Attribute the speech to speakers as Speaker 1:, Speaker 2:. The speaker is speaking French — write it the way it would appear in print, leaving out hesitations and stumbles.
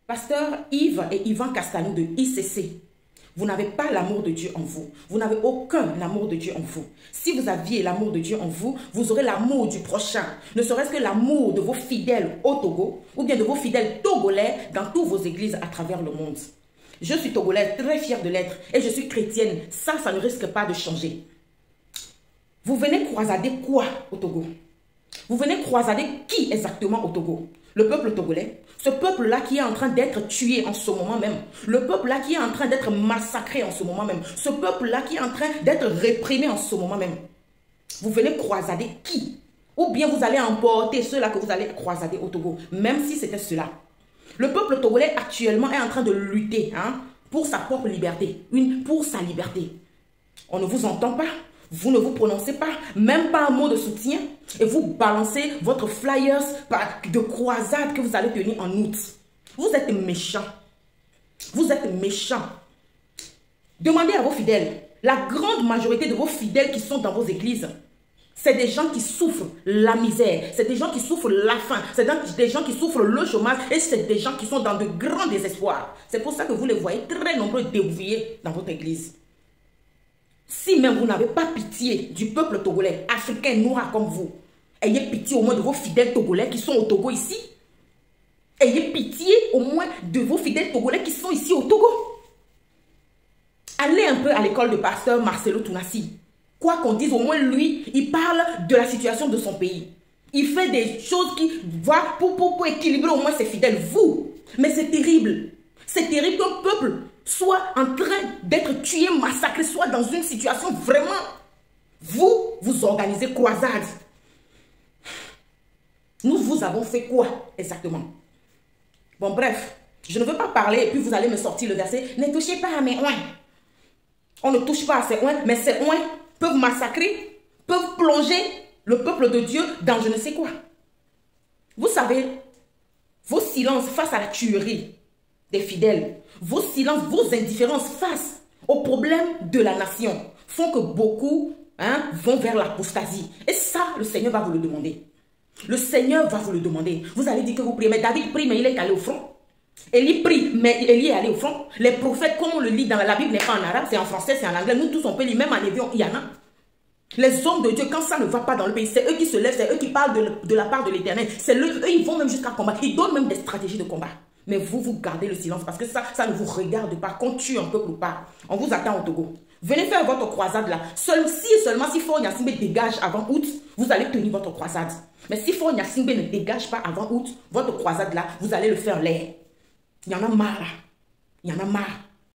Speaker 1: Pasteur Yves et Yvan Castanou de ICC, vous n'avez pas l'amour de Dieu en vous. Vous n'avez aucun amour de Dieu en vous. Si vous aviez l'amour de Dieu en vous, vous aurez l'amour du prochain. Ne serait-ce que l'amour de vos fidèles au Togo ou bien de vos fidèles togolais dans toutes vos églises à travers le monde. Je suis togolaise, très fière de l'être et je suis chrétienne. Ça ne risque pas de changer. Vous venez croisader quoi au Togo? Vous venez croisader qui exactement au Togo? Le peuple togolais, ce peuple-là qui est en train d'être tué en ce moment même, le peuple-là qui est en train d'être massacré en ce moment même, ce peuple-là qui est en train d'être réprimé en ce moment même. Vous venez croisader qui? Ou bien vous allez emporter ceux-là que vous allez croisader au Togo, même si c'était cela. Le peuple togolais actuellement est en train de lutter pour sa propre liberté, pour sa liberté. On ne vous entend pas. Vous ne vous prononcez pas, même pas un mot de soutien, et vous balancez votre flyers de croisade que vous allez tenir en août. Vous êtes méchants. Vous êtes méchants. Demandez à vos fidèles. La grande majorité de vos fidèles qui sont dans vos églises, c'est des gens qui souffrent la misère, c'est des gens qui souffrent la faim, c'est des gens qui souffrent le chômage, et c'est des gens qui sont dans de grands désespoirs. C'est pour ça que vous les voyez très nombreux débrouillés dans votre église. Si même vous n'avez pas pitié du peuple togolais, africain, noir comme vous, ayez pitié au moins de vos fidèles togolais qui sont au Togo ici. Ayez pitié au moins de vos fidèles togolais qui sont ici au Togo. Allez un peu à l'école de pasteur Marcelo Tounassi. Quoi qu'on dise, au moins lui, il parle de la situation de son pays. Il fait des choses qui vont pour équilibrer au moins ses fidèles. Vous, mais c'est terrible. C'est terrible qu'un peuple soit en train d'être tué, massacré, soit dans une situation vraiment... Vous organisez croisade. Nous vous avons fait quoi exactement? Bon bref, je ne veux pas parler et puis vous allez me sortir le verset. Ne touchez pas à mes oins. On ne touche pas à ces oins, mais ces oins peuvent massacrer, peuvent plonger le peuple de Dieu dans je ne sais quoi. Vous savez, vos silences face à la tuerie des fidèles, vos silences, vos indifférences face aux problèmes de la nation font que beaucoup vont vers l'apostasie. Et ça, le Seigneur va vous le demander. Le Seigneur va vous le demander. Vous allez dire que vous priez, mais David prie, mais il est allé au front. Élie prie, mais Élie est allé au front. Les prophètes, comme on le lit dans la Bible, n'est pas en arabe, c'est en français, c'est en anglais. Nous tous, on peut lire, même en hébreu, il y en a. Les hommes de Dieu, quand ça ne va pas dans le pays, c'est eux qui se lèvent, c'est eux qui parlent de la part de l'Éternel. C'est eux, ils vont même jusqu'à combattre. Ils donnent même des stratégies de combat. Mais vous gardez le silence parce que ça ne vous regarde pas. Qu'on tue un peuple ou pas. On vous attend au Togo. Venez faire votre croisade là. Seulement si Faure Gnassingbé dégage avant août, vous allez tenir votre croisade. Mais si Faure Gnassingbé ne dégage pas avant août, votre croisade là, vous allez le faire l'air. Il y en a marre là. Il y en a marre.